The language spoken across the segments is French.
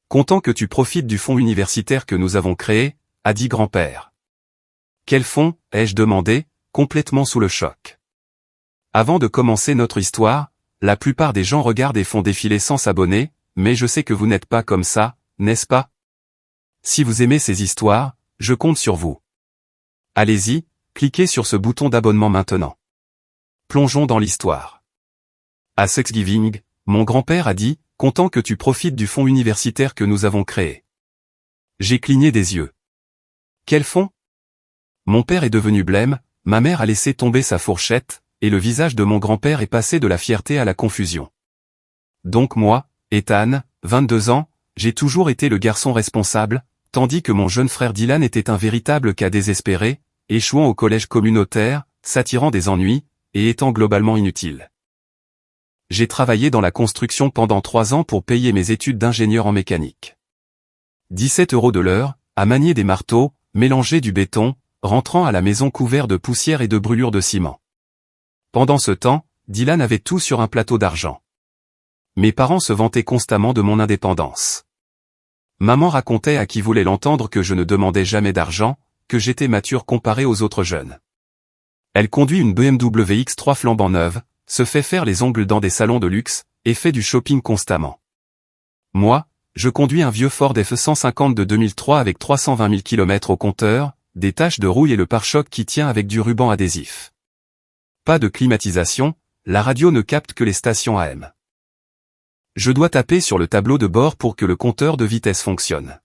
content que tu profites du fonds universitaire que nous avons créé, a dit grand-père. Quel fonds, ai-je demandé, complètement sous le choc. Avant de commencer notre histoire, la plupart des gens regardent et font défiler sans s'abonner, mais je sais que vous n'êtes pas comme ça, n'est-ce pas? Si vous aimez ces histoires, je compte sur vous. Allez-y, cliquez sur ce bouton d'abonnement maintenant. Plongeons dans l'histoire. À Thanksgiving, mon grand-père a dit, content que tu profites du fonds universitaire que nous avons créé. J'ai cligné des yeux. Quel fonds? Mon père est devenu blême, ma mère a laissé tomber sa fourchette, et le visage de mon grand-père est passé de la fierté à la confusion. Donc moi, Ethan, 22 ans, j'ai toujours été le garçon responsable, tandis que mon jeune frère Dylan était un véritable cas désespéré, échouant au collège communautaire, s'attirant des ennuis, et étant globalement inutile. J'ai travaillé dans la construction pendant 3 ans pour payer mes études d'ingénieur en mécanique. 17 € de l'heure, à manier des marteaux, mélanger du béton, rentrant à la maison couvert de poussière et de brûlures de ciment. Pendant ce temps, Dylan avait tout sur un plateau d'argent. Mes parents se vantaient constamment de mon indépendance. Maman racontait à qui voulait l'entendre que je ne demandais jamais d'argent, que j'étais mature comparé aux autres jeunes. Elle conduit une BMW X3 flambant neuve, se fait faire les ongles dans des salons de luxe, et fait du shopping constamment. Moi, je conduis un vieux Ford F-150 de 2003 avec 320 000 km au compteur, des taches de rouille et le pare-choc qui tient avec du ruban adhésif. Pas de climatisation, la radio ne capte que les stations AM. Je dois taper sur le tableau de bord pour que le compteur de vitesse fonctionne.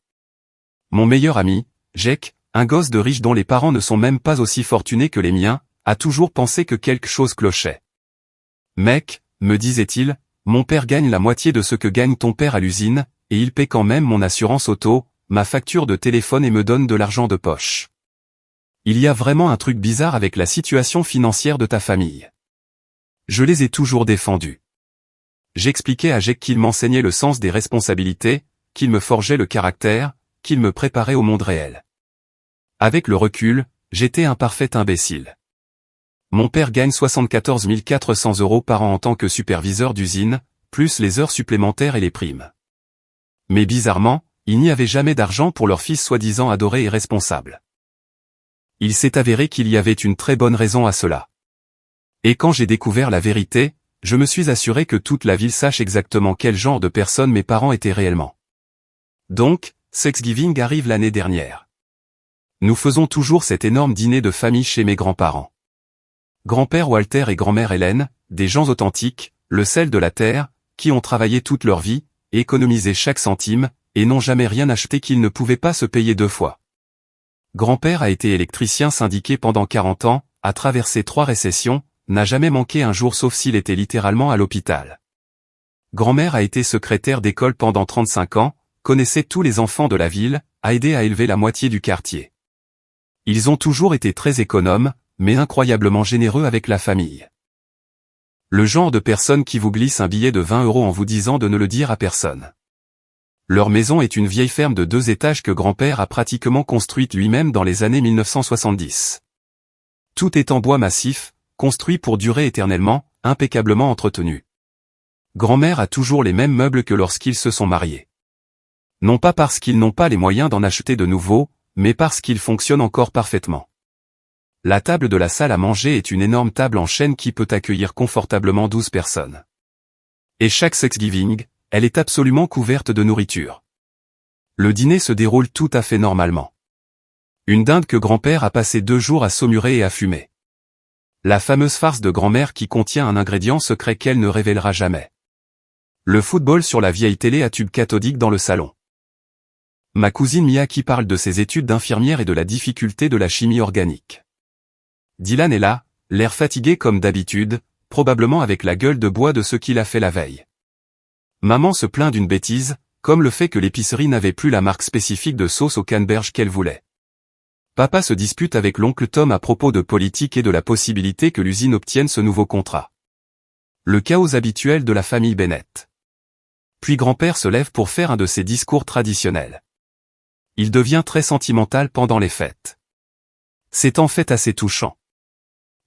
Mon meilleur ami, Jake, un gosse de riche dont les parents ne sont même pas aussi fortunés que les miens, a toujours pensé que quelque chose clochait. Mec, me disait-il, mon père gagne la moitié de ce que gagne ton père à l'usine, et il paie quand même mon assurance auto, ma facture de téléphone et me donne de l'argent de poche. Il y a vraiment un truc bizarre avec la situation financière de ta famille. Je les ai toujours défendus. J'expliquais à Jake qu'il m'enseignait le sens des responsabilités, qu'il me forgeait le caractère, qu'il me préparait au monde réel. Avec le recul, j'étais un parfait imbécile. Mon père gagne 74 400 € par an en tant que superviseur d'usine, plus les heures supplémentaires et les primes. Mais bizarrement, il n'y avait jamais d'argent pour leur fils soi-disant adoré et responsable. Il s'est avéré qu'il y avait une très bonne raison à cela. Et quand j'ai découvert la vérité, je me suis assuré que toute la ville sache exactement quel genre de personne mes parents étaient réellement. Donc, Thanksgiving arrive l'année dernière. Nous faisons toujours cet énorme dîner de famille chez mes grands-parents. Grand-père Walter et grand-mère Hélène, des gens authentiques, le sel de la terre, qui ont travaillé toute leur vie, économisé chaque centime, et n'ont jamais rien acheté qu'ils ne pouvaient pas se payer 2 fois. Grand-père a été électricien syndiqué pendant 40 ans, a traversé 3 récessions, n'a jamais manqué un jour sauf s'il était littéralement à l'hôpital. Grand-mère a été secrétaire d'école pendant 35 ans, connaissait tous les enfants de la ville, a aidé à élever la moitié du quartier. Ils ont toujours été très économes, mais incroyablement généreux avec la famille. Le genre de personne qui vous glisse un billet de 20 € en vous disant de ne le dire à personne. Leur maison est une vieille ferme de 2 étages que grand-père a pratiquement construite lui-même dans les années 1970. Tout est en bois massif, construit pour durer éternellement, impeccablement entretenu. Grand-mère a toujours les mêmes meubles que lorsqu'ils se sont mariés. Non pas parce qu'ils n'ont pas les moyens d'en acheter de nouveaux, mais parce qu'ils fonctionnent encore parfaitement. La table de la salle à manger est une énorme table en chêne qui peut accueillir confortablement 12 personnes. Et chaque Thanksgiving, elle est absolument couverte de nourriture. Le dîner se déroule tout à fait normalement. Une dinde que grand-père a passé 2 jours à saumurer et à fumer. La fameuse farce de grand-mère qui contient un ingrédient secret qu'elle ne révélera jamais. Le football sur la vieille télé à tube cathodique dans le salon. Ma cousine Mia qui parle de ses études d'infirmière et de la difficulté de la chimie organique. Dylan est là, l'air fatigué comme d'habitude, probablement avec la gueule de bois de ce qu'il a fait la veille. Maman se plaint d'une bêtise, comme le fait que l'épicerie n'avait plus la marque spécifique de sauce au canneberge qu'elle voulait. Papa se dispute avec l'oncle Tom à propos de politique et de la possibilité que l'usine obtienne ce nouveau contrat. Le chaos habituel de la famille Bennett. Puis grand-père se lève pour faire un de ses discours traditionnels. Il devient très sentimental pendant les fêtes. C'est en fait assez touchant.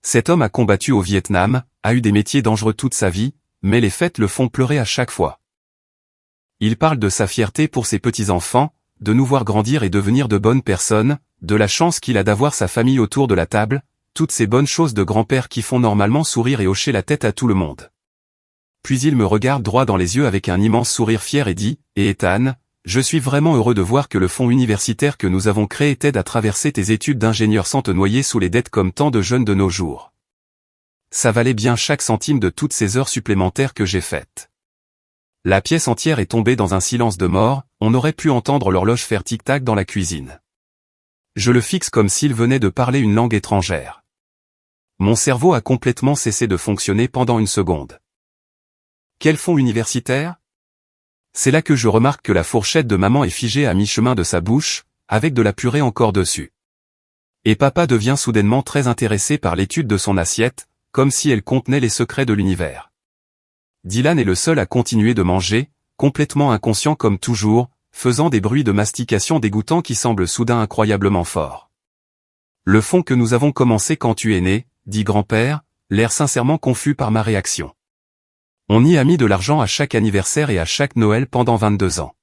Cet homme a combattu au Vietnam, a eu des métiers dangereux toute sa vie, mais les fêtes le font pleurer à chaque fois. Il parle de sa fierté pour ses petits-enfants, de nous voir grandir et devenir de bonnes personnes, de la chance qu'il a d'avoir sa famille autour de la table, toutes ces bonnes choses de grand-père qui font normalement sourire et hocher la tête à tout le monde. Puis il me regarde droit dans les yeux avec un immense sourire fier et dit, « Et Ethan, je suis vraiment heureux de voir que le fonds universitaire que nous avons créé t'aide à traverser tes études d'ingénieur sans te noyer sous les dettes comme tant de jeunes de nos jours. Ça valait bien chaque centime de toutes ces heures supplémentaires que j'ai faites. » La pièce entière est tombée dans un silence de mort, on aurait pu entendre l'horloge faire tic-tac dans la cuisine. Je le fixe comme s'il venait de parler une langue étrangère. Mon cerveau a complètement cessé de fonctionner pendant une seconde. Quel fonds universitaire ? C'est là que je remarque que la fourchette de maman est figée à mi-chemin de sa bouche, avec de la purée encore dessus. Et papa devient soudainement très intéressé par l'étude de son assiette, comme si elle contenait les secrets de l'univers. Dylan est le seul à continuer de manger, complètement inconscient comme toujours, faisant des bruits de mastication dégoûtants qui semblent soudain incroyablement forts. Le fonds que nous avons commencé quand tu es né, dit grand-père, l'air sincèrement confus par ma réaction. On y a mis de l'argent à chaque anniversaire et à chaque Noël pendant 22 ans.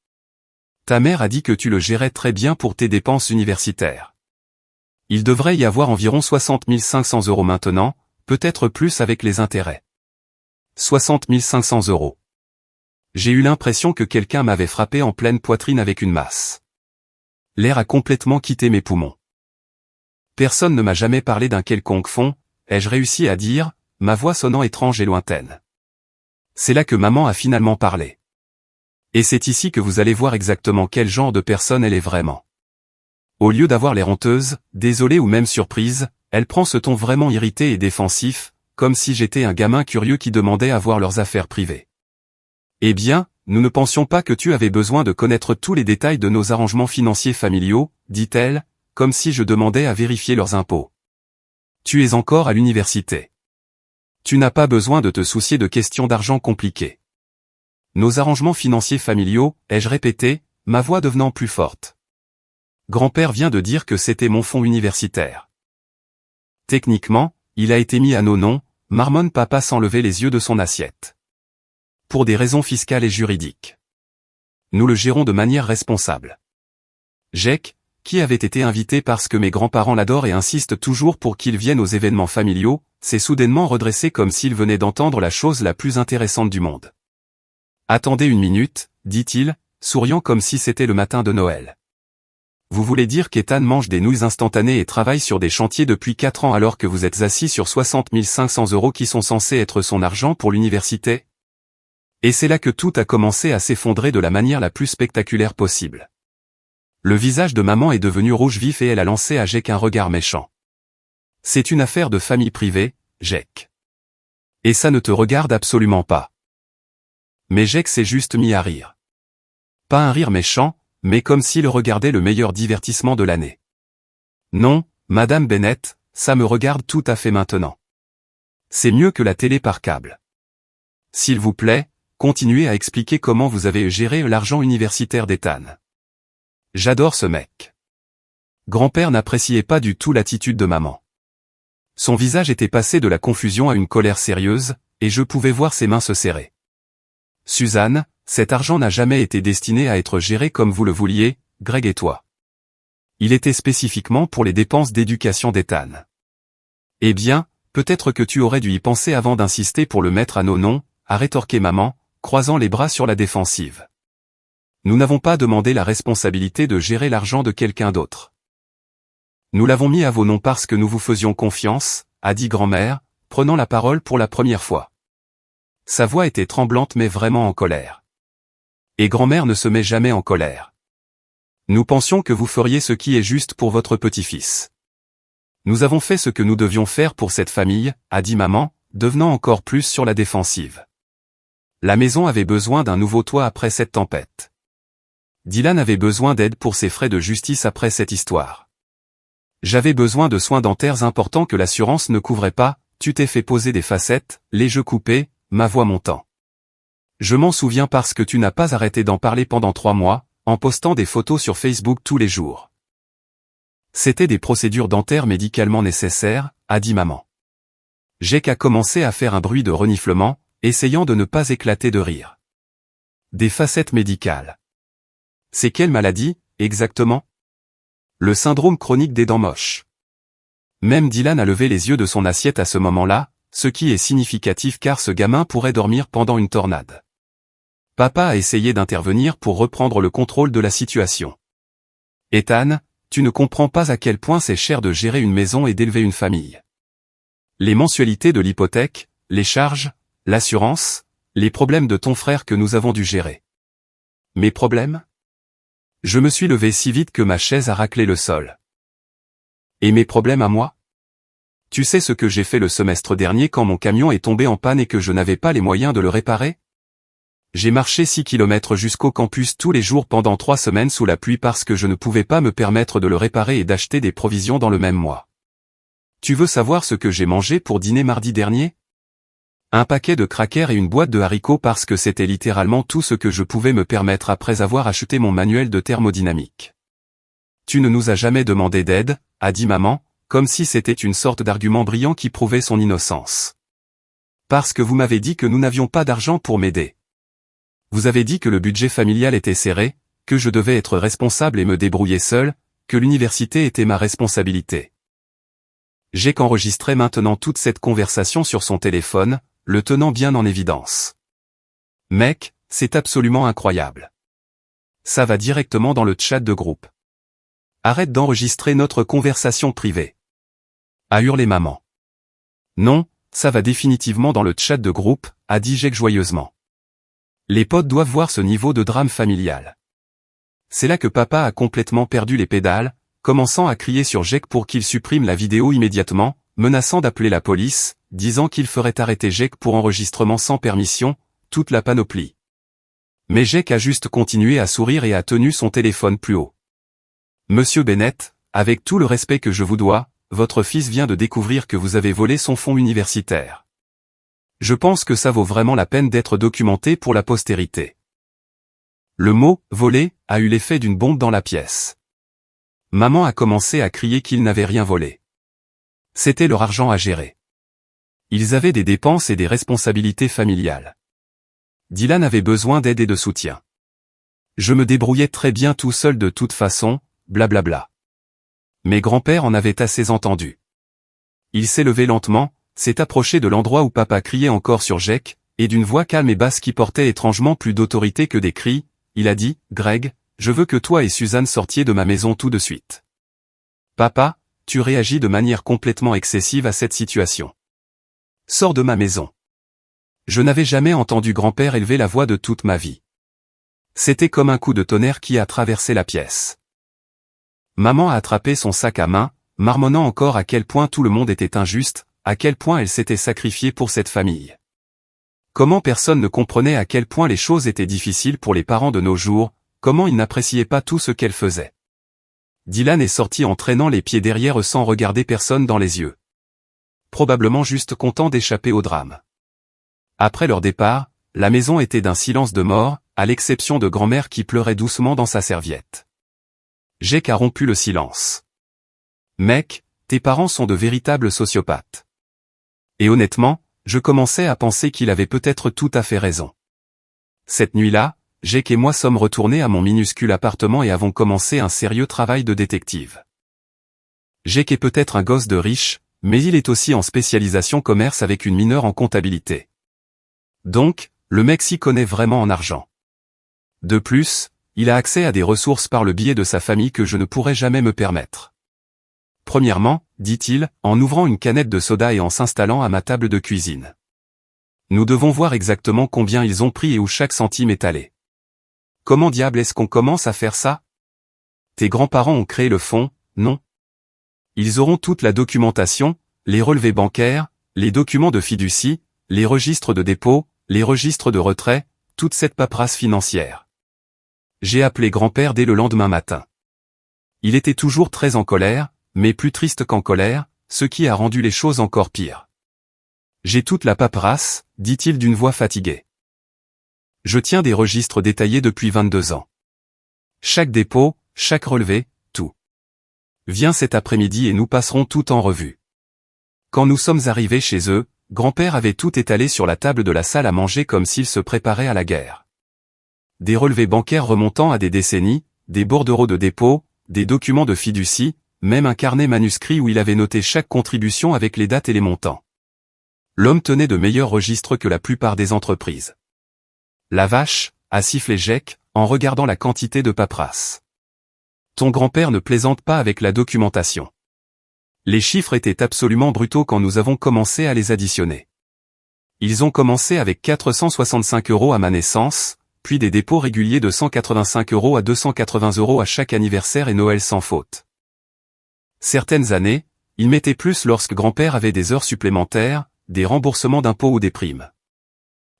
Ta mère a dit que tu le gérais très bien pour tes dépenses universitaires. Il devrait y avoir environ 60 500 € maintenant, peut-être plus avec les intérêts. 60 500 €. J'ai eu l'impression que quelqu'un m'avait frappé en pleine poitrine avec une masse. L'air a complètement quitté mes poumons. Personne ne m'a jamais parlé d'un quelconque fonds, ai-je réussi à dire, ma voix sonnant étrange et lointaine. C'est là que maman a finalement parlé. Et c'est ici que vous allez voir exactement quel genre de personne elle est vraiment. Au lieu d'avoir l'air honteuse, désolée ou même surprise, elle prend ce ton vraiment irrité et défensif, comme si j'étais un gamin curieux qui demandait à voir leurs affaires privées. Eh bien, nous ne pensions pas que tu avais besoin de connaître tous les détails de nos arrangements financiers familiaux, dit-elle, comme si je demandais à vérifier leurs impôts. Tu es encore à l'université. Tu n'as pas besoin de te soucier de questions d'argent compliquées. Nos arrangements financiers familiaux, ai-je répété, ma voix devenant plus forte. Grand-père vient de dire que c'était mon fonds universitaire. Techniquement, il a été mis à nos noms, marmonne papa sans lever les yeux de son assiette. Pour des raisons fiscales et juridiques. Nous le gérons de manière responsable. Jake, qui avait été invité parce que mes grands-parents l'adorent et insistent toujours pour qu'il vienne aux événements familiaux, s'est soudainement redressé comme s'il venait d'entendre la chose la plus intéressante du monde. « Attendez une minute, dit-il, souriant comme si c'était le matin de Noël. Vous voulez dire qu'Ethan mange des nouilles instantanées et travaille sur des chantiers depuis 4 ans alors que vous êtes assis sur 60 500 € qui sont censés être son argent pour l'université ? Et c'est là que tout a commencé à s'effondrer de la manière la plus spectaculaire possible. Le visage de maman est devenu rouge vif et elle a lancé à Jake un regard méchant. C'est une affaire de famille privée, Jake. Et ça ne te regarde absolument pas. Mais Jake s'est juste mis à rire. Pas un rire méchant, mais comme s'il regardait le meilleur divertissement de l'année. Non, Madame Bennett, ça me regarde tout à fait maintenant. C'est mieux que la télé par câble. S'il vous plaît, continuez à expliquer comment vous avez géré l'argent universitaire d'Ethan. J'adore ce mec. Grand-père n'appréciait pas du tout l'attitude de maman. Son visage était passé de la confusion à une colère sérieuse, et je pouvais voir ses mains se serrer. Suzanne, cet argent n'a jamais été destiné à être géré comme vous le vouliez, Greg et toi. Il était spécifiquement pour les dépenses d'éducation d'Ethan. Eh bien, peut-être que tu aurais dû y penser avant d'insister pour le mettre à nos noms, a rétorqué maman, croisant les bras sur la défensive. Nous n'avons pas demandé la responsabilité de gérer l'argent de quelqu'un d'autre. Nous l'avons mis à vos noms parce que nous vous faisions confiance, a dit grand-mère, prenant la parole pour la première fois. Sa voix était tremblante mais vraiment en colère. Et grand-mère ne se met jamais en colère. Nous pensions que vous feriez ce qui est juste pour votre petit-fils. Nous avons fait ce que nous devions faire pour cette famille, a dit maman, devenant encore plus sur la défensive. La maison avait besoin d'un nouveau toit après cette tempête. Dylan avait besoin d'aide pour ses frais de justice après cette histoire. J'avais besoin de soins dentaires importants que l'assurance ne couvrait pas, tu t'es fait poser des facettes, les jeux coupés, ma voix montant. Je m'en souviens parce que tu n'as pas arrêté d'en parler pendant 3 mois, en postant des photos sur Facebook tous les jours. C'était des procédures dentaires médicalement nécessaires, a dit maman. Jake a commencé à faire un bruit de reniflement, essayant de ne pas éclater de rire. Des facettes médicales. C'est quelle maladie, exactement? Le syndrome chronique des dents moches. Même Dylan a levé les yeux de son assiette à ce moment-là, ce qui est significatif car ce gamin pourrait dormir pendant une tornade. Papa a essayé d'intervenir pour reprendre le contrôle de la situation. Ethan, tu ne comprends pas à quel point c'est cher de gérer une maison et d'élever une famille. Les mensualités de l'hypothèque, les charges, l'assurance, les problèmes de ton frère que nous avons dû gérer. Mes problèmes? Je me suis levé si vite que ma chaise a raclé le sol. Et mes problèmes à moi? Tu sais ce que j'ai fait le semestre dernier quand mon camion est tombé en panne et que je n'avais pas les moyens de le réparer? J'ai marché 6 kilomètres jusqu'au campus tous les jours pendant 3 semaines sous la pluie parce que je ne pouvais pas me permettre de le réparer et d'acheter des provisions dans le même mois. Tu veux savoir ce que j'ai mangé pour dîner mardi dernier? Un paquet de crackers et une boîte de haricots parce que c'était littéralement tout ce que je pouvais me permettre après avoir acheté mon manuel de thermodynamique. Tu ne nous as jamais demandé d'aide, a dit maman, comme si c'était une sorte d'argument brillant qui prouvait son innocence. Parce que vous m'avez dit que nous n'avions pas d'argent pour m'aider. Vous avez dit que le budget familial était serré, que je devais être responsable et me débrouiller seul, que l'université était ma responsabilité. Jake enregistrait maintenant toute cette conversation sur son téléphone, le tenant bien en évidence. Mec, c'est absolument incroyable. Ça va directement dans le chat de groupe. Arrête d'enregistrer notre conversation privée. A hurlé maman. Non, ça va définitivement dans le chat de groupe, a dit Jake joyeusement. Les potes doivent voir ce niveau de drame familial. C'est là que papa a complètement perdu les pédales, commençant à crier sur Jake pour qu'il supprime la vidéo immédiatement, menaçant d'appeler la police, disant qu'il ferait arrêter Jake pour enregistrement sans permission, toute la panoplie. Mais Jake a juste continué à sourire et a tenu son téléphone plus haut. Monsieur Bennett, avec tout le respect que je vous dois, votre fils vient de découvrir que vous avez volé son fonds universitaire. Je pense que ça vaut vraiment la peine d'être documenté pour la postérité. Le mot « voler » a eu l'effet d'une bombe dans la pièce. Maman a commencé à crier qu'ils n'avaient rien volé. C'était leur argent à gérer. Ils avaient des dépenses et des responsabilités familiales. Dylan avait besoin d'aide et de soutien. Je me débrouillais très bien tout seul de toute façon, blablabla. Mes grands-pères en avaient assez entendu. Il s'est levé lentement, s'est approché de l'endroit où papa criait encore sur Jake, et d'une voix calme et basse qui portait étrangement plus d'autorité que des cris, il a dit, « Greg, je veux que toi et Suzanne sortiez de ma maison tout de suite. » Papa, tu réagis de manière complètement excessive à cette situation. Sors de ma maison. Je n'avais jamais entendu grand-père élever la voix de toute ma vie. C'était comme un coup de tonnerre qui a traversé la pièce. Maman a attrapé son sac à main, marmonnant encore à quel point tout le monde était injuste, à quel point elle s'était sacrifiée pour cette famille. Comment personne ne comprenait à quel point les choses étaient difficiles pour les parents de nos jours, comment ils n'appréciaient pas tout ce qu'elle faisait. Dylan est sorti en traînant les pieds derrière eux sans regarder personne dans les yeux. Probablement juste content d'échapper au drame. Après leur départ, la maison était d'un silence de mort, à l'exception de grand-mère qui pleurait doucement dans sa serviette. Jake a rompu le silence. Mec, tes parents sont de véritables sociopathes. Et honnêtement, je commençais à penser qu'il avait peut-être tout à fait raison. Cette nuit-là, Jake et moi sommes retournés à mon minuscule appartement et avons commencé un sérieux travail de détective. Jake est peut-être un gosse de riche, mais il est aussi en spécialisation commerce avec une mineure en comptabilité. Donc, le mec s'y connaît vraiment en argent. De plus, il a accès à des ressources par le biais de sa famille que je ne pourrais jamais me permettre. Premièrement, dit-il, en ouvrant une canette de soda et en s'installant à ma table de cuisine. Nous devons voir exactement combien ils ont pris et où chaque centime est allé. Comment diable est-ce qu'on commence à faire ça? Tes grands-parents ont créé le fonds, non? Ils auront toute la documentation, les relevés bancaires, les documents de fiducie, les registres de dépôt, les registres de retrait, toute cette paperasse financière. J'ai appelé grand-père dès le lendemain matin. Il était toujours très en colère, mais plus triste qu'en colère, ce qui a rendu les choses encore pires. J'ai toute la paperasse, dit-il d'une voix fatiguée. Je tiens des registres détaillés depuis 22 ans. Chaque dépôt, chaque relevé, tout. Viens cet après-midi et nous passerons tout en revue. Quand nous sommes arrivés chez eux, grand-père avait tout étalé sur la table de la salle à manger comme s'il se préparait à la guerre. des relevés bancaires remontant à des décennies, des bordereaux de dépôt, des documents de fiducie, même un carnet manuscrit où il avait noté chaque contribution avec les dates et les montants. L'homme tenait de meilleurs registres que la plupart des entreprises. La vache, a sifflé Jacques, en regardant la quantité de paperasse. Ton grand-père ne plaisante pas avec la documentation. Les chiffres étaient absolument brutaux quand nous avons commencé à les additionner. Ils ont commencé avec 465 € à ma naissance, puis des dépôts réguliers de 185 € à 280 € à chaque anniversaire et Noël sans faute. Certaines années, ils mettaient plus lorsque grand-père avait des heures supplémentaires, des remboursements d'impôts ou des primes.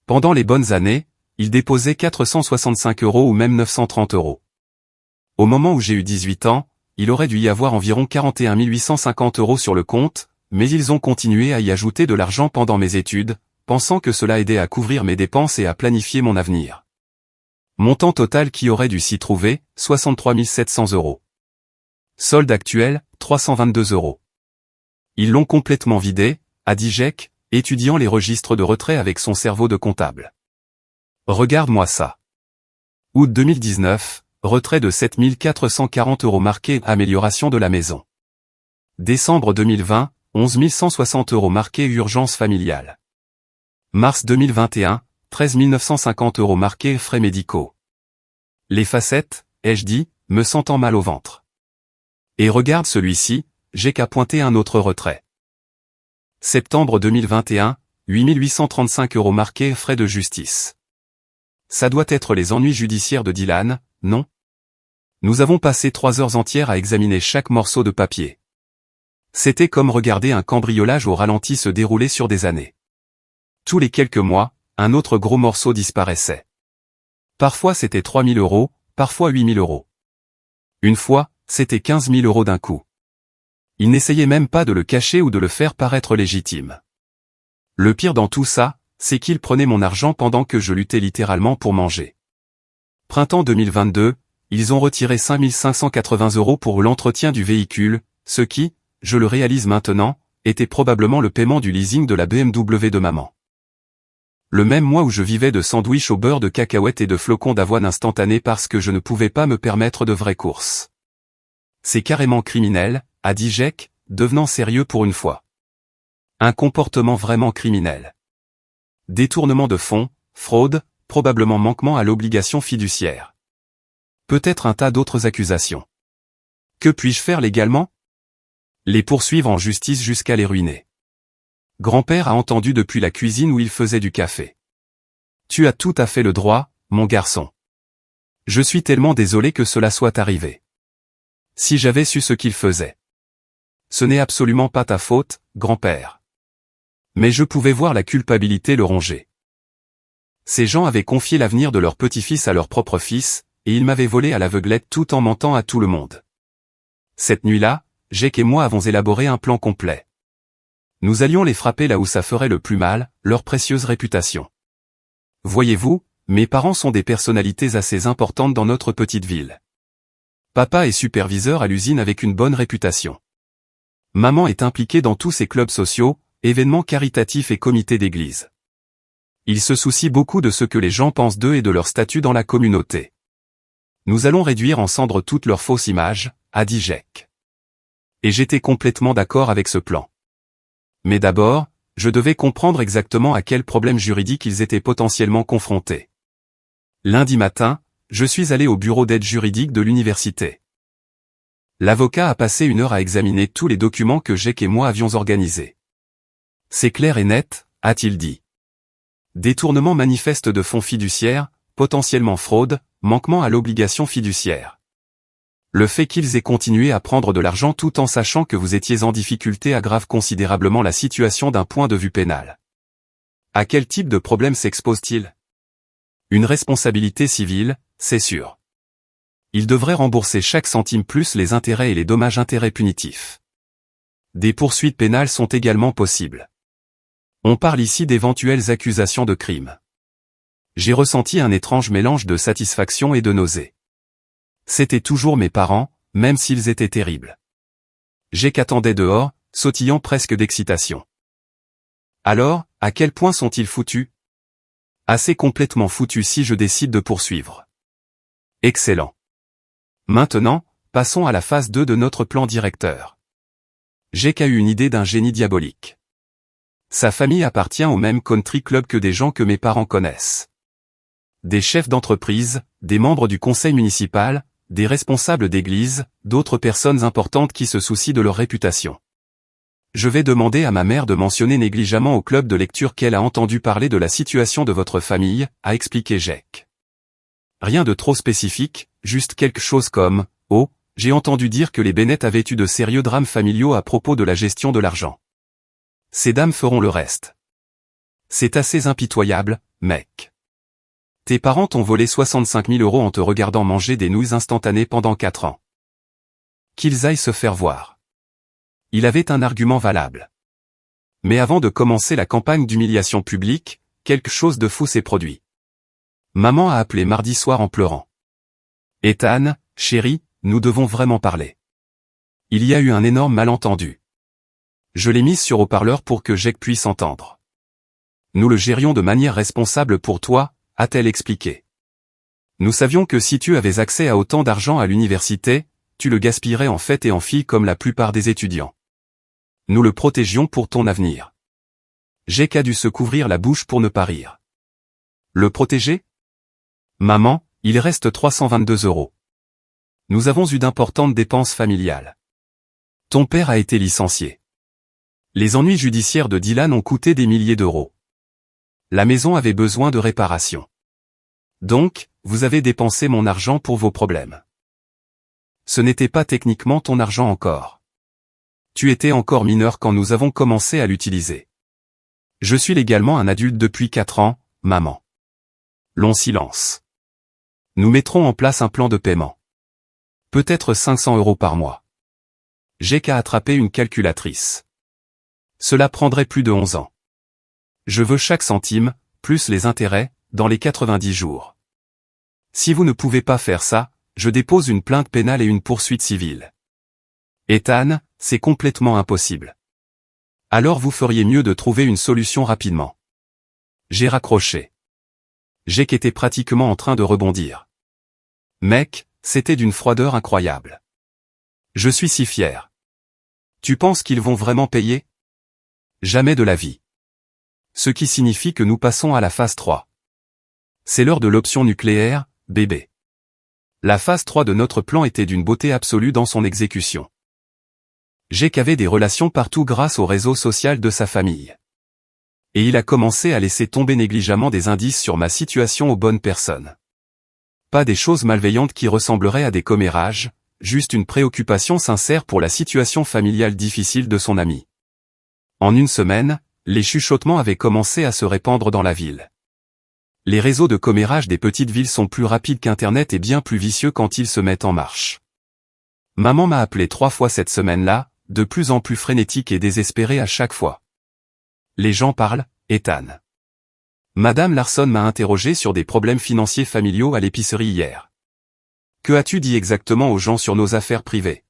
Pendant les bonnes années, il déposait 465 € ou même 930 €. Au moment où j'ai eu 18 ans, il aurait dû y avoir environ 41 850 € sur le compte, mais ils ont continué à y ajouter de l'argent pendant mes études, pensant que cela aidait à couvrir mes dépenses et à planifier mon avenir. Montant total qui aurait dû s'y trouver, 63 700 €. Solde actuel, 322 €. Ils l'ont complètement vidé, a dit Jacques, étudiant les registres de retrait avec son cerveau de comptable. Regarde-moi ça. Août 2019, retrait de 7 440 € marqué amélioration de la maison. Décembre 2020, 11 160 € marqué urgence familiale. Mars 2021, 13 950 € marqué frais médicaux. Les facettes, ai-je dit, me sentant mal au ventre. Et regarde celui-ci, j'ai qu'à pointer un autre retrait. Septembre 2021, 8 835 € marqué frais de justice. Ça doit être les ennuis judiciaires de Dylan, non? Nous avons passé 3 heures entières à examiner chaque morceau de papier. C'était comme regarder un cambriolage au ralenti se dérouler sur des années. Tous les quelques mois, un autre gros morceau disparaissait. Parfois c'était 3 000 €, parfois 8 000 €. Une fois, c'était 15 000 € d'un coup. Il n'essayait même pas de le cacher ou de le faire paraître légitime. Le pire dans tout ça, c'est qu'il prenait mon argent pendant que je luttais littéralement pour manger. Printemps 2022, ils ont retiré 5 580 € pour l'entretien du véhicule, ce qui, je le réalise maintenant, était probablement le paiement du leasing de la BMW de maman. Le même mois où je vivais de sandwichs au beurre de cacahuètes et de flocons d'avoine instantanés parce que je ne pouvais pas me permettre de vraies courses. C'est carrément criminel, a dit Jacques, devenant sérieux pour une fois. Un comportement vraiment criminel. Détournement de fonds, fraude, probablement manquement à l'obligation fiduciaire. Peut-être un tas d'autres accusations. Que puis-je faire légalement? Les poursuivre en justice jusqu'à les ruiner. Grand-père a entendu depuis la cuisine où il faisait du café. Tu as tout à fait le droit, mon garçon. Je suis tellement désolé que cela soit arrivé. Si j'avais su ce qu'il faisait. Ce n'est absolument pas ta faute, grand-père. Mais je pouvais voir la culpabilité le ronger. Ces gens avaient confié l'avenir de leur petit-fils à leur propre fils, et ils m'avaient volé à l'aveuglette tout en mentant à tout le monde. Cette nuit-là, Jacques et moi avons élaboré un plan complet. Nous allions les frapper là où ça ferait le plus mal, leur précieuse réputation. Voyez-vous, mes parents sont des personnalités assez importantes dans notre petite ville. Papa est superviseur à l'usine avec une bonne réputation. Maman est impliquée dans tous ces clubs sociaux, événements caritatifs et comités d'église. Ils se soucient beaucoup de ce que les gens pensent d'eux et de leur statut dans la communauté. Nous allons réduire en cendres toute leur fausse image, a dit Jacques. Et j'étais complètement d'accord avec ce plan. Mais d'abord, je devais comprendre exactement à quel problème juridique ils étaient potentiellement confrontés. Lundi matin, je suis allé au bureau d'aide juridique de l'université. L'avocat a passé 1 heure à examiner tous les documents que Jacques et moi avions organisés. C'est clair et net, a-t-il dit. Détournement manifeste de fonds fiduciaires, potentiellement fraude, manquement à l'obligation fiduciaire. Le fait qu'ils aient continué à prendre de l'argent tout en sachant que vous étiez en difficulté aggrave considérablement la situation d'un point de vue pénal. À quel type de problème s'expose-t-il? Une responsabilité civile, c'est sûr. Ils devraient rembourser chaque centime plus les intérêts et les dommages-intérêts punitifs. Des poursuites pénales sont également possibles. On parle ici d'éventuelles accusations de crime. J'ai ressenti un étrange mélange de satisfaction et de nausée. C'étaient toujours mes parents, même s'ils étaient terribles. Jacques attendait dehors, sautillant presque d'excitation. Alors, à quel point sont-ils foutus? Assez complètement foutus si je décide de poursuivre. Excellent. Maintenant, passons à la phase 2 de notre plan directeur. Jake a eu une idée d'un génie diabolique. Sa famille appartient au même country club que des gens que mes parents connaissent. Des chefs d'entreprise, des membres du conseil municipal, des responsables d'église, d'autres personnes importantes qui se soucient de leur réputation. Je vais demander à ma mère de mentionner négligemment au club de lecture qu'elle a entendu parler de la situation de votre famille, a expliqué Jake. Rien de trop spécifique, juste quelque chose comme « Oh, j'ai entendu dire que les Bennett avaient eu de sérieux drames familiaux à propos de la gestion de l'argent. Ces dames feront le reste. C'est assez impitoyable, mec. Tes parents t'ont volé 65 000 € en te regardant manger des nouilles instantanées pendant 4 ans. Qu'ils aillent se faire voir. » Il avait un argument valable. Mais avant de commencer la campagne d'humiliation publique, quelque chose de fou s'est produit. Maman a appelé mardi soir en pleurant. « Ethan, chérie, nous devons vraiment parler. Il y a eu un énorme malentendu. » Je l'ai mise sur haut-parleur pour que Jake puisse entendre. « Nous le gérions de manière responsable pour toi, a-t-elle expliqué. Nous savions que si tu avais accès à autant d'argent à l'université, tu le gaspillerais en fêtes et en filles comme la plupart des étudiants. Nous le protégions pour ton avenir. » Jake a dû se couvrir la bouche pour ne pas rire. Le protéger? Maman, il reste 322 €. Nous avons eu d'importantes dépenses familiales. Ton père a été licencié. Les ennuis judiciaires de Dylan ont coûté des milliers d'euros. La maison avait besoin de réparation. Donc, vous avez dépensé mon argent pour vos problèmes. Ce n'était pas techniquement ton argent encore. Tu étais encore mineur quand nous avons commencé à l'utiliser. Je suis légalement un adulte depuis 4 ans, maman. Long silence. Nous mettrons en place un plan de paiement. Peut-être 500 € par mois. J'ai qu'à attraper une calculatrice. Cela prendrait plus de 11 ans. Je veux chaque centime, plus les intérêts, dans les 90 jours. Si vous ne pouvez pas faire ça, je dépose une plainte pénale et une poursuite civile. Ethan, c'est complètement impossible. Alors vous feriez mieux de trouver une solution rapidement. J'ai raccroché. Jake était pratiquement en train de rebondir. Mec, c'était d'une froideur incroyable. Je suis si fier. Tu penses qu'ils vont vraiment payer? Jamais de la vie. Ce qui signifie que nous passons à la phase 3. C'est l'heure de l'option nucléaire, bébé. La phase 3 de notre plan était d'une beauté absolue dans son exécution. Jake avait des relations partout grâce au réseau social de sa famille. Et il a commencé à laisser tomber négligemment des indices sur ma situation aux bonnes personnes. Pas des choses malveillantes qui ressembleraient à des commérages, juste une préoccupation sincère pour la situation familiale difficile de son ami. En une semaine, les chuchotements avaient commencé à se répandre dans la ville. Les réseaux de commérage des petites villes sont plus rapides qu'Internet et bien plus vicieux quand ils se mettent en marche. Maman m'a appelé 3 fois cette semaine-là, de plus en plus frénétique et désespérée à chaque fois. Les gens parlent, Ethan. Madame Larson m'a interrogé sur des problèmes financiers familiaux à l'épicerie hier. Que as-tu dit exactement aux gens sur nos affaires privées?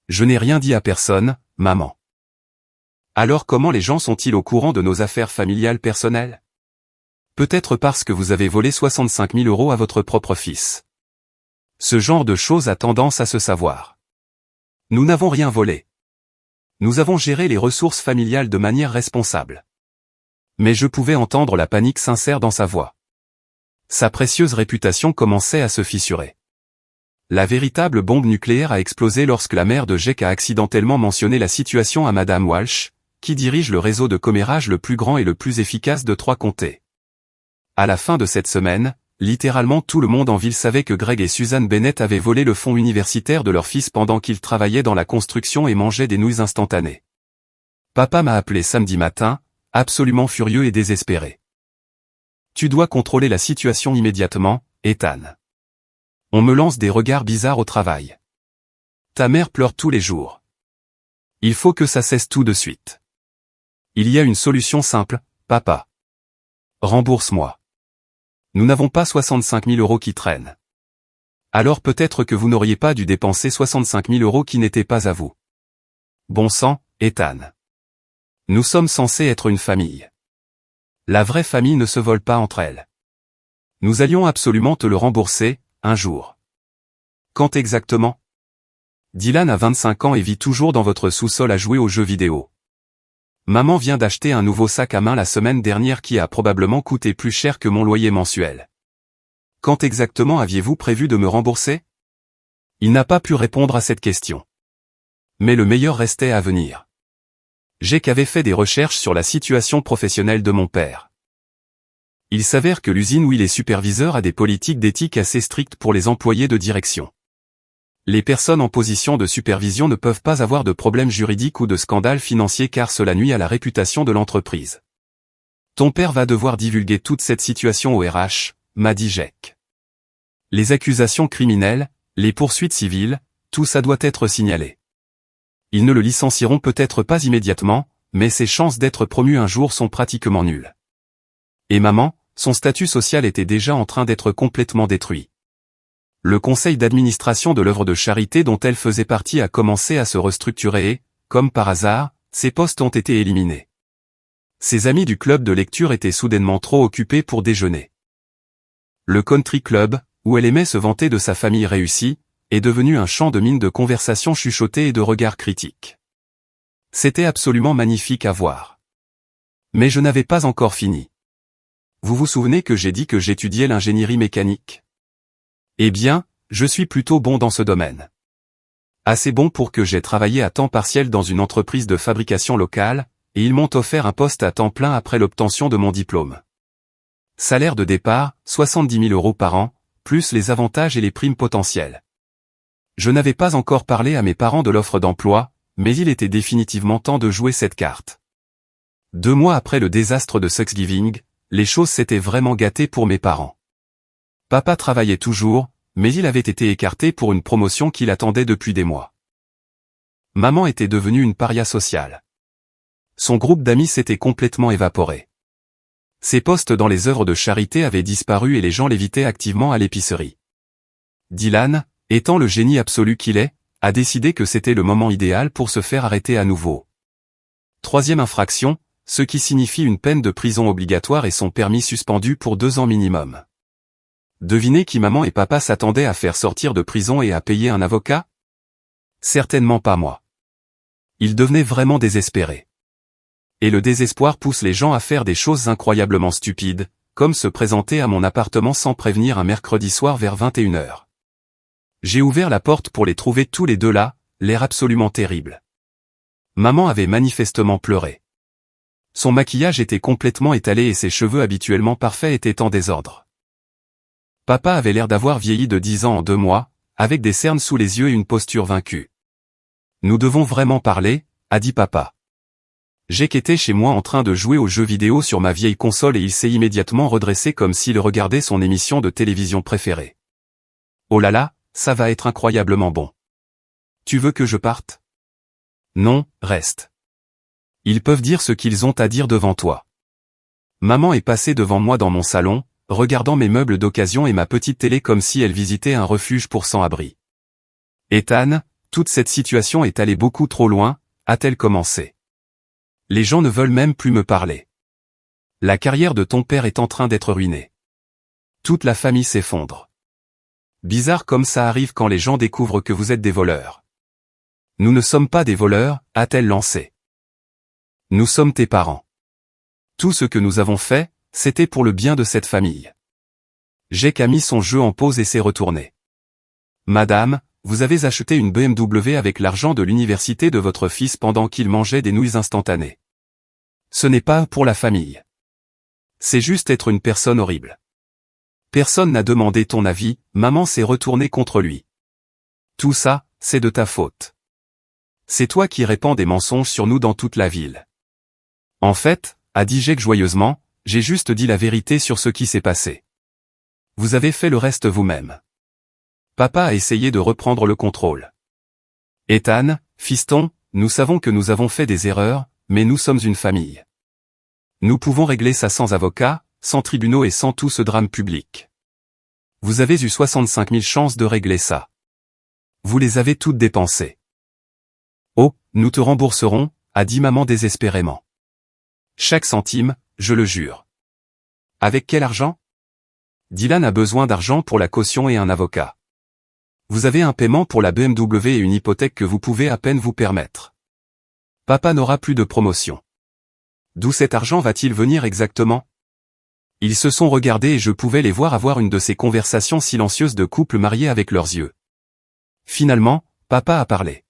Je n'ai rien dit à personne, maman. Alors comment les gens sont-ils au courant de nos affaires familiales personnelles? Peut-être parce que vous avez volé 65 000 € à votre propre fils. Ce genre de choses a tendance à se savoir. Nous n'avons rien volé. Nous avons géré les ressources familiales de manière responsable. Mais je pouvais entendre la panique sincère dans sa voix. Sa précieuse réputation commençait à se fissurer. La véritable bombe nucléaire a explosé lorsque la mère de Jake a accidentellement mentionné la situation à Madame Walsh, qui dirige le réseau de commérage le plus grand et le plus efficace de 3 comtés. À la fin de cette semaine, littéralement tout le monde en ville savait que Greg et Susan Bennett avaient volé le fonds universitaire de leur fils pendant qu'ils travaillaient dans la construction et mangeaient des nouilles instantanées. Papa m'a appelé samedi matin, absolument furieux et désespéré. Tu dois contrôler la situation immédiatement, Ethan. On me lance des regards bizarres au travail. Ta mère pleure tous les jours. Il faut que ça cesse tout de suite. Il y a une solution simple, papa. Rembourse-moi. Nous n'avons pas 65 000 € qui traînent. Alors peut-être que vous n'auriez pas dû dépenser 65 000 € qui n'étaient pas à vous. Bon sang, Ethan. Nous sommes censés être une famille. La vraie famille ne se vole pas entre elles. Nous allions absolument te le rembourser, un jour. Quand exactement? Dylan a 25 ans et vit toujours dans votre sous-sol à jouer aux jeux vidéo. Maman vient d'acheter un nouveau sac à main la semaine dernière qui a probablement coûté plus cher que mon loyer mensuel. Quand exactement aviez-vous prévu de me rembourser? Il n'a pas pu répondre à cette question. Mais le meilleur restait à venir. Jake avait fait des recherches sur la situation professionnelle de mon père. Il s'avère que l'usine où il est superviseur a des politiques d'éthique assez strictes pour les employés de direction. Les personnes en position de supervision ne peuvent pas avoir de problèmes juridiques ou de scandales financiers car cela nuit à la réputation de l'entreprise. Ton père va devoir divulguer toute cette situation au RH, m'a dit Jake. Les accusations criminelles, les poursuites civiles, tout ça doit être signalé. Ils ne le licencieront peut-être pas immédiatement, mais ses chances d'être promu un jour sont pratiquement nulles. Et maman, son statut social était déjà en train d'être complètement détruit. Le conseil d'administration de l'œuvre de charité dont elle faisait partie a commencé à se restructurer et, comme par hasard, ses postes ont été éliminés. Ses amis du club de lecture étaient soudainement trop occupés pour déjeuner. Le country club, où elle aimait se vanter de sa famille réussie, est devenu un champ de mines de conversations chuchotées et de regards critiques. C'était absolument magnifique à voir. Mais je n'avais pas encore fini. Vous vous souvenez que j'ai dit que j'étudiais l'ingénierie mécanique? Eh bien, je suis plutôt bon dans ce domaine. Assez bon pour que j'aie travaillé à temps partiel dans une entreprise de fabrication locale, et ils m'ont offert un poste à temps plein après l'obtention de mon diplôme. Salaire de départ, 70 000 € par an, plus les avantages et les primes potentielles. Je n'avais pas encore parlé à mes parents de l'offre d'emploi, mais il était définitivement temps de jouer cette carte. 2 mois après le désastre de Thanksgiving, les choses s'étaient vraiment gâtées pour mes parents. Papa travaillait toujours, mais il avait été écarté pour une promotion qu'il attendait depuis des mois. Maman était devenue une paria sociale. Son groupe d'amis s'était complètement évaporé. Ses postes dans les œuvres de charité avaient disparu et les gens l'évitaient activement à l'épicerie. Dylan, étant le génie absolu qu'il est, a décidé que c'était le moment idéal pour se faire arrêter à nouveau. 3e infraction, ce qui signifie une peine de prison obligatoire et son permis suspendu pour 2 ans minimum. Devinez qui maman et papa s'attendaient à faire sortir de prison et à payer un avocat? Certainement pas moi. Ils devenaient vraiment désespérés. Et le désespoir pousse les gens à faire des choses incroyablement stupides, comme se présenter à mon appartement sans prévenir un mercredi soir vers 21 h. J'ai ouvert la porte pour les trouver tous les deux là, l'air absolument terrible. Maman avait manifestement pleuré. Son maquillage était complètement étalé et ses cheveux habituellement parfaits étaient en désordre. Papa avait l'air d'avoir vieilli de 10 ans en 2 mois, avec des cernes sous les yeux et une posture vaincue. Nous devons vraiment parler, a dit papa. Jake était chez moi en train de jouer aux jeux vidéo sur ma vieille console et il s'est immédiatement redressé comme s'il regardait son émission de télévision préférée. Oh là là, ça va être incroyablement bon. Tu veux que je parte? Non, reste. Ils peuvent dire ce qu'ils ont à dire devant toi. Maman est passée devant moi dans mon salon, regardant mes meubles d'occasion et ma petite télé comme si elle visitait un refuge pour sans-abri. Ethan, toute cette situation est allée beaucoup trop loin, a-t-elle commencé. Les gens ne veulent même plus me parler. La carrière de ton père est en train d'être ruinée. Toute la famille s'effondre. Bizarre comme ça arrive quand les gens découvrent que vous êtes des voleurs. Nous ne sommes pas des voleurs, a-t-elle lancé. Nous sommes tes parents. Tout ce que nous avons fait, c'était pour le bien de cette famille. Jake a mis son jeu en pause et s'est retourné. Madame, vous avez acheté une BMW avec l'argent de l'université de votre fils pendant qu'il mangeait des nouilles instantanées. Ce n'est pas pour la famille. C'est juste être une personne horrible. Personne n'a demandé ton avis, maman s'est retournée contre lui. Tout ça, c'est de ta faute. C'est toi qui répands des mensonges sur nous dans toute la ville. En fait, a dit Jake joyeusement, j'ai juste dit la vérité sur ce qui s'est passé. Vous avez fait le reste vous-même. Papa a essayé de reprendre le contrôle. Ethan, fiston, nous savons que nous avons fait des erreurs, mais nous sommes une famille. Nous pouvons régler ça sans avocat, sans tribunaux et sans tout ce drame public. Vous avez eu 65 000 chances de régler ça. Vous les avez toutes dépensées. Oh, nous te rembourserons, a dit maman désespérément. Chaque centime, je le jure. Avec quel argent? Dylan a besoin d'argent pour la caution et un avocat. Vous avez un paiement pour la BMW et une hypothèque que vous pouvez à peine vous permettre. Papa n'aura plus de promotion. D'où cet argent va-t-il venir exactement? Ils se sont regardés et je pouvais les voir avoir une de ces conversations silencieuses de couple mariés avec leurs yeux. Finalement, papa a parlé.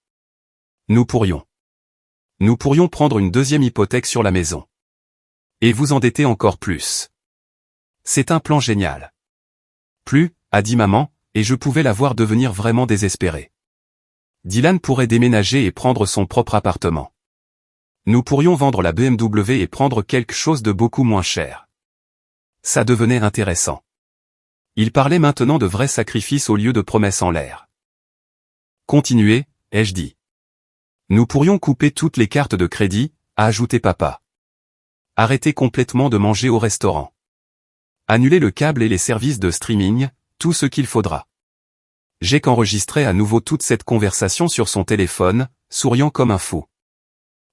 Nous pourrions prendre une deuxième hypothèque sur la maison. Et vous endetter encore plus. C'est un plan génial. Plus, a dit maman, et je pouvais la voir devenir vraiment désespérée. Dylan pourrait déménager et prendre son propre appartement. Nous pourrions vendre la BMW et prendre quelque chose de beaucoup moins cher. Ça devenait intéressant. Il parlait maintenant de vrais sacrifices au lieu de promesses en l'air. Continuez, ai-je dit. Nous pourrions couper toutes les cartes de crédit, a ajouté papa. Arrêter complètement de manger au restaurant. Annuler le câble et les services de streaming, tout ce qu'il faudra. Jake enregistrait à nouveau toute cette conversation sur son téléphone, souriant comme un fou.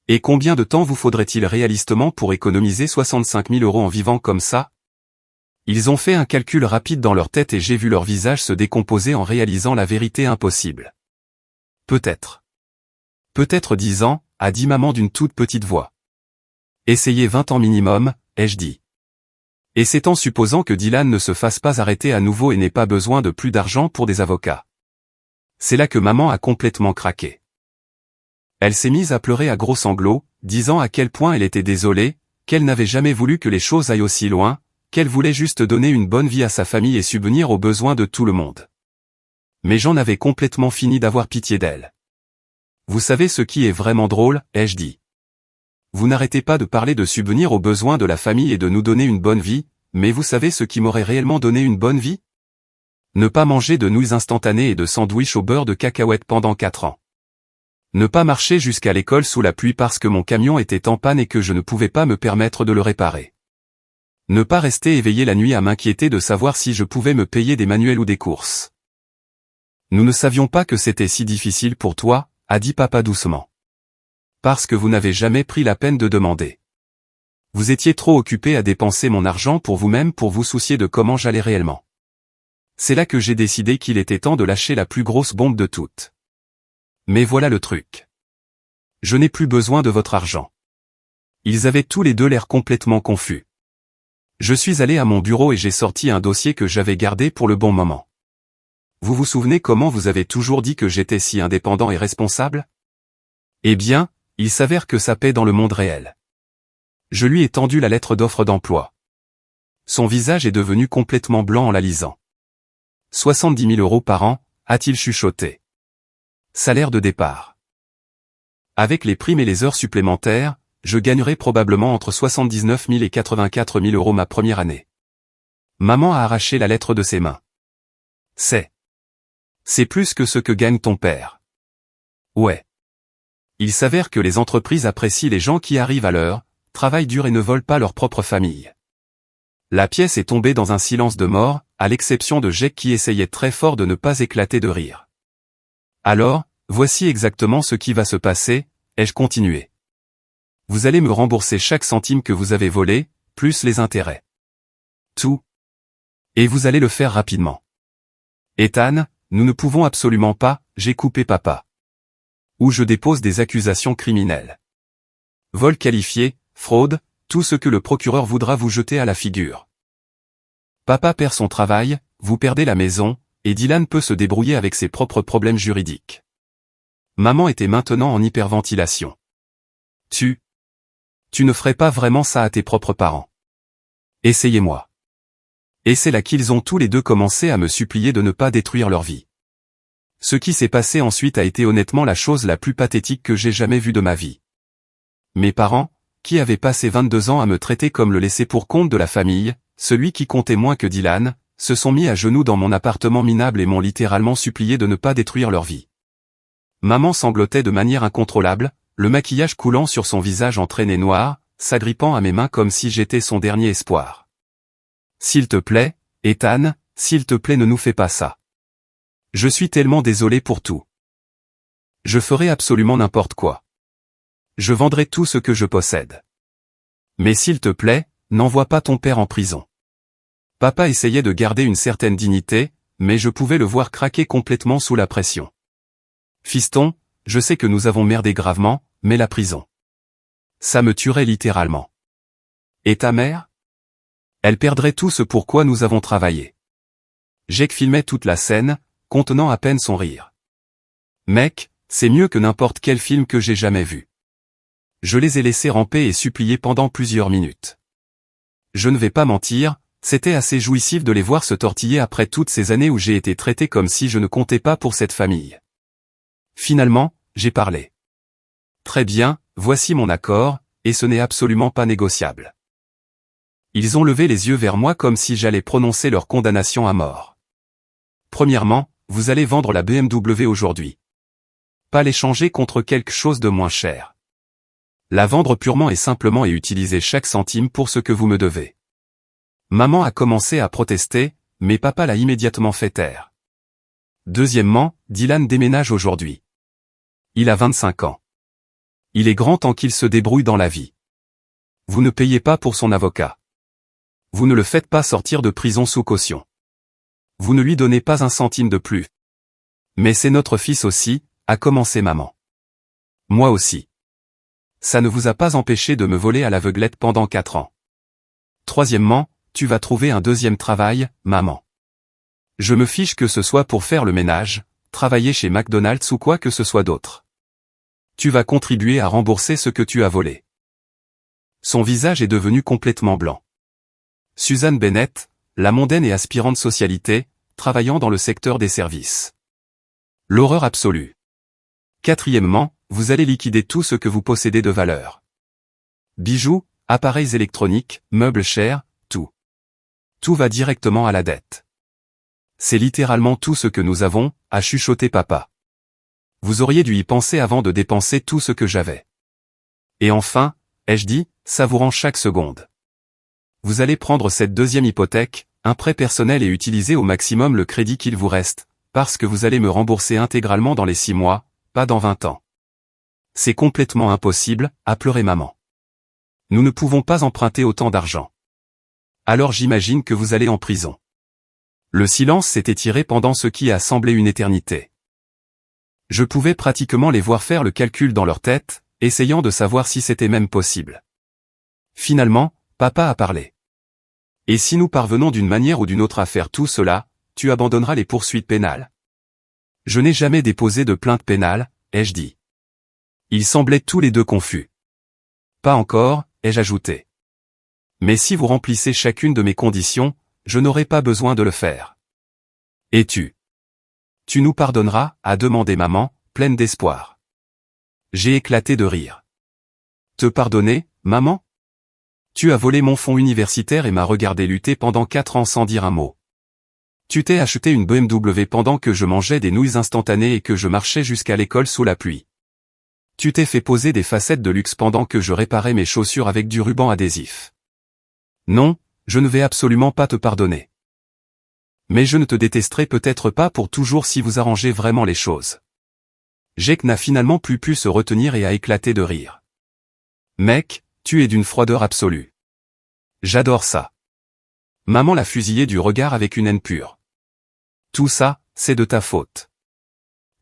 Et combien de temps vous faudrait-il réalistement pour économiser 65 000 € en vivant comme ça? Ils ont fait un calcul rapide dans leur tête et j'ai vu leur visage se décomposer en réalisant la vérité impossible. Peut-être 10 ans, a dit maman d'une toute petite voix. Essayez 20 ans minimum, ai-je dit. Et c'est en supposant que Dylan ne se fasse pas arrêter à nouveau et n'ait pas besoin de plus d'argent pour des avocats. C'est là que maman a complètement craqué. Elle s'est mise à pleurer à gros sanglots, disant à quel point elle était désolée, qu'elle n'avait jamais voulu que les choses aillent aussi loin, qu'elle voulait juste donner une bonne vie à sa famille et subvenir aux besoins de tout le monde. Mais j'en avais complètement fini d'avoir pitié d'elle. Vous savez ce qui est vraiment drôle, ai-je dit. Vous n'arrêtez pas de parler de subvenir aux besoins de la famille et de nous donner une bonne vie, mais vous savez ce qui m'aurait réellement donné une bonne vie? Ne pas manger de nouilles instantanées et de sandwichs au beurre de cacahuètes pendant 4 ans. Ne pas marcher jusqu'à l'école sous la pluie parce que mon camion était en panne et que je ne pouvais pas me permettre de le réparer. Ne pas rester éveillé la nuit à m'inquiéter de savoir si je pouvais me payer des manuels ou des courses. Nous ne savions pas que c'était si difficile pour toi, a dit papa doucement. Parce que vous n'avez jamais pris la peine de demander. Vous étiez trop occupé à dépenser mon argent pour vous-même pour vous soucier de comment j'allais réellement. C'est là que j'ai décidé qu'il était temps de lâcher la plus grosse bombe de toutes. Mais voilà le truc. Je n'ai plus besoin de votre argent. Ils avaient tous les deux l'air complètement confus. Je suis allé à mon bureau et j'ai sorti un dossier que j'avais gardé pour le bon moment. Vous vous souvenez comment vous avez toujours dit que j'étais si indépendant et responsable? Eh bien, il s'avère que ça paie dans le monde réel. Je lui ai tendu la lettre d'offre d'emploi. Son visage est devenu complètement blanc en la lisant. 70 000 € par an, a-t-il chuchoté. Salaire de départ. Avec les primes et les heures supplémentaires, je gagnerai probablement entre 79 000 et 84 000 € ma première année. Maman a arraché la lettre de ses mains. C'est plus que ce que gagne ton père. Ouais. Il s'avère que les entreprises apprécient les gens qui arrivent à l'heure, travaillent dur et ne volent pas leur propre famille. La pièce est tombée dans un silence de mort, à l'exception de Jake qui essayait très fort de ne pas éclater de rire. Alors, voici exactement ce qui va se passer, ai-je continué. Vous allez me rembourser chaque centime que vous avez volé, plus les intérêts. Tout. Et vous allez le faire rapidement. Ethan, nous ne pouvons absolument pas, j'ai coupé papa. Ou je dépose des accusations criminelles. Vol qualifié, fraude, tout ce que le procureur voudra vous jeter à la figure. Papa perd son travail, vous perdez la maison, et Dylan peut se débrouiller avec ses propres problèmes juridiques. Maman était maintenant en hyperventilation. Tu ne ferais pas vraiment ça à tes propres parents. Essayez-moi. Et c'est là qu'ils ont tous les deux commencé à me supplier de ne pas détruire leur vie. Ce qui s'est passé ensuite a été honnêtement la chose la plus pathétique que j'ai jamais vue de ma vie. Mes parents, qui avaient passé 22 ans à me traiter comme le laissé-pour-compte de la famille, celui qui comptait moins que Dylan, se sont mis à genoux dans mon appartement minable et m'ont littéralement supplié de ne pas détruire leur vie. Maman sanglotait de manière incontrôlable, le maquillage coulant sur son visage en traînées noires, s'agrippant à mes mains comme si j'étais son dernier espoir. S'il te plaît, Ethan, s'il te plaît ne nous fais pas ça. Je suis tellement désolé pour tout. Je ferai absolument n'importe quoi. Je vendrai tout ce que je possède. Mais s'il te plaît, n'envoie pas ton père en prison. Papa essayait de garder une certaine dignité, mais je pouvais le voir craquer complètement sous la pression. Fiston, je sais que nous avons merdé gravement, mais la prison. Ça me tuerait littéralement. Et ta mère? Elle perdrait tout ce pour quoi nous avons travaillé. Jake filmait toute la scène, contenant à peine son rire. Mec, c'est mieux que n'importe quel film que j'ai jamais vu. Je les ai laissés ramper et supplier pendant plusieurs minutes. Je ne vais pas mentir, c'était assez jouissif de les voir se tortiller après toutes ces années où j'ai été traité comme si je ne comptais pas pour cette famille. Finalement, j'ai parlé. Très bien, voici mon accord, et ce n'est absolument pas négociable. Ils ont levé les yeux vers moi comme si j'allais prononcer leur condamnation à mort. Premièrement, vous allez vendre la BMW aujourd'hui. Pas l'échanger contre quelque chose de moins cher. La vendre purement et simplement et utiliser chaque centime pour ce que vous me devez. Maman a commencé à protester, mais papa l'a immédiatement fait taire. Deuxièmement, Dylan déménage aujourd'hui. Il a 25 ans. Il est grand temps qu'il se débrouille dans la vie. Vous ne payez pas pour son avocat. Vous ne le faites pas sortir de prison sous caution. Vous ne lui donnez pas un centime de plus. Mais c'est notre fils aussi, a commencé maman. Moi aussi. Ça ne vous a pas empêché de me voler à l'aveuglette pendant 4 ans. Troisièmement, tu vas trouver un deuxième travail, maman. Je me fiche que ce soit pour faire le ménage, travailler chez McDonald's ou quoi que ce soit d'autre. Tu vas contribuer à rembourser ce que tu as volé. Son visage est devenu complètement blanc. Suzanne Bennett, la mondaine et aspirante socialité, travaillant dans le secteur des services. L'horreur absolue. Quatrièmement, vous allez liquider tout ce que vous possédez de valeur. Bijoux, appareils électroniques, meubles chers, tout. Tout va directement à la dette. C'est littéralement tout ce que nous avons, a chuchoté papa. Vous auriez dû y penser avant de dépenser tout ce que j'avais. Et enfin, ai-je dit, savourant chaque seconde. Vous allez prendre cette deuxième hypothèque, un prêt personnel et utiliser au maximum le crédit qu'il vous reste, parce que vous allez me rembourser intégralement dans les 6 mois, pas dans 20 ans. C'est complètement impossible, a pleuré maman. Nous ne pouvons pas emprunter autant d'argent. Alors j'imagine que vous allez en prison. Le silence s'est étiré pendant ce qui a semblé une éternité. Je pouvais pratiquement les voir faire le calcul dans leur tête, essayant de savoir si c'était même possible. Finalement, papa a parlé. Et si nous parvenons d'une manière ou d'une autre à faire tout cela, tu abandonneras les poursuites pénales. Je n'ai jamais déposé de plainte pénale, ai-je dit. Ils semblaient tous les deux confus. Pas encore, ai-je ajouté. Mais si vous remplissez chacune de mes conditions, je n'aurai pas besoin de le faire. Et tu nous pardonneras, a demandé maman, pleine d'espoir. J'ai éclaté de rire. Te pardonner, maman? Tu as volé mon fonds universitaire et m'as regardé lutter pendant 4 ans sans dire un mot. Tu t'es acheté une BMW pendant que je mangeais des nouilles instantanées et que je marchais jusqu'à l'école sous la pluie. Tu t'es fait poser des facettes de luxe pendant que je réparais mes chaussures avec du ruban adhésif. Non, je ne vais absolument pas te pardonner. Mais je ne te détesterai peut-être pas pour toujours si vous arrangez vraiment les choses. Jake n'a finalement plus pu se retenir et a éclaté de rire. Mec, tu es d'une froideur absolue. J'adore ça. Maman l'a fusillé du regard avec une haine pure. Tout ça, c'est de ta faute.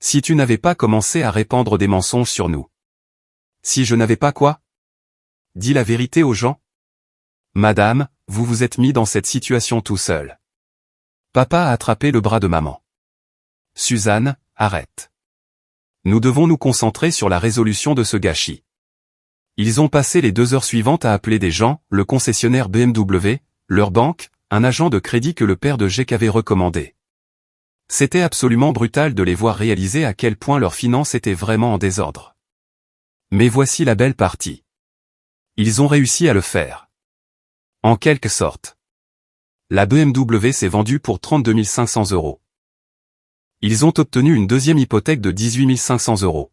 Si tu n'avais pas commencé à répandre des mensonges sur nous. Si je n'avais pas quoi? Dis la vérité aux gens. Madame, vous vous êtes mis dans cette situation tout seul. Papa a attrapé le bras de maman. Suzanne, arrête. Nous devons nous concentrer sur la résolution de ce gâchis. Ils ont passé les 2 heures suivantes à appeler des gens, le concessionnaire BMW, leur banque, un agent de crédit que le père de Jake avait recommandé. C'était absolument brutal de les voir réaliser à quel point leurs finances étaient vraiment en désordre. Mais voici la belle partie. Ils ont réussi à le faire. En quelque sorte. La BMW s'est vendue pour 32 500 €. Ils ont obtenu une deuxième hypothèque de 18 500 €.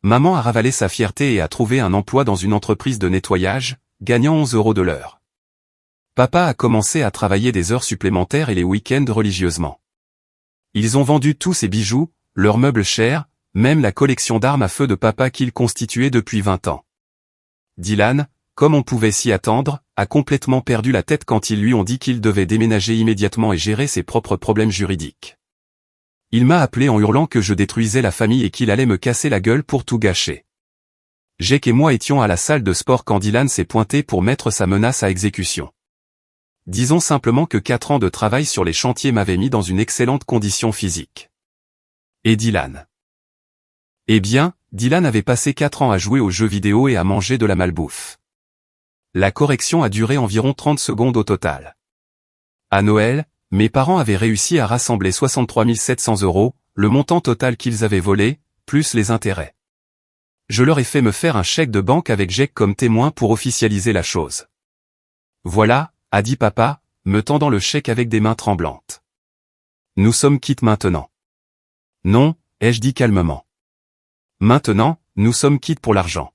Maman a ravalé sa fierté et a trouvé un emploi dans une entreprise de nettoyage, gagnant 11 € de l'heure. Papa a commencé à travailler des heures supplémentaires et les week-ends religieusement. Ils ont vendu tous ses bijoux, leurs meubles chers, même la collection d'armes à feu de papa qu'il constituait depuis 20 ans. Dylan, comme on pouvait s'y attendre, a complètement perdu la tête quand ils lui ont dit qu'il devait déménager immédiatement et gérer ses propres problèmes juridiques. Il m'a appelé en hurlant que je détruisais la famille et qu'il allait me casser la gueule pour tout gâcher. Jake et moi étions à la salle de sport quand Dylan s'est pointé pour mettre sa menace à exécution. Disons simplement que 4 ans de travail sur les chantiers m'avaient mis dans une excellente condition physique. Et Dylan? Eh bien, Dylan avait passé 4 ans à jouer aux jeux vidéo et à manger de la malbouffe. La correction a duré environ 30 secondes au total. À Noël, mes parents avaient réussi à rassembler 63 700 €, le montant total qu'ils avaient volé, plus les intérêts. Je leur ai fait me faire un chèque de banque avec Jake comme témoin pour officialiser la chose. Voilà, a dit papa, me tendant le chèque avec des mains tremblantes. Nous sommes quittes maintenant. Non, ai-je dit calmement. Maintenant, nous sommes quittes pour l'argent.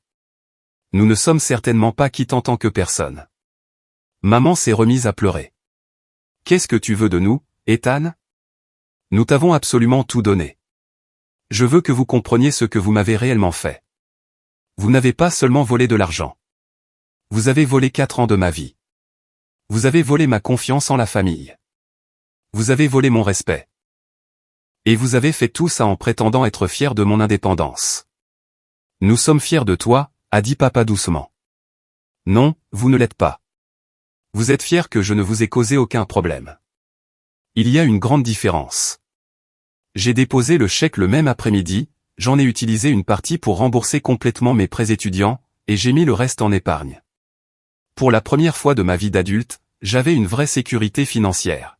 Nous ne sommes certainement pas quittes en tant que personne. Maman s'est remise à pleurer. Qu'est-ce que tu veux de nous, Ethan? Nous t'avons absolument tout donné. Je veux que vous compreniez ce que vous m'avez réellement fait. Vous n'avez pas seulement volé de l'argent. Vous avez volé 4 ans de ma vie. Vous avez volé ma confiance en la famille. Vous avez volé mon respect. Et vous avez fait tout ça en prétendant être fier de mon indépendance. Nous sommes fiers de toi, a dit papa doucement. Non, vous ne l'êtes pas. Vous êtes fiers que je ne vous ai causé aucun problème. Il y a une grande différence. J'ai déposé le chèque le même après-midi, j'en ai utilisé une partie pour rembourser complètement mes prêts étudiants, et j'ai mis le reste en épargne. Pour la première fois de ma vie d'adulte, j'avais une vraie sécurité financière.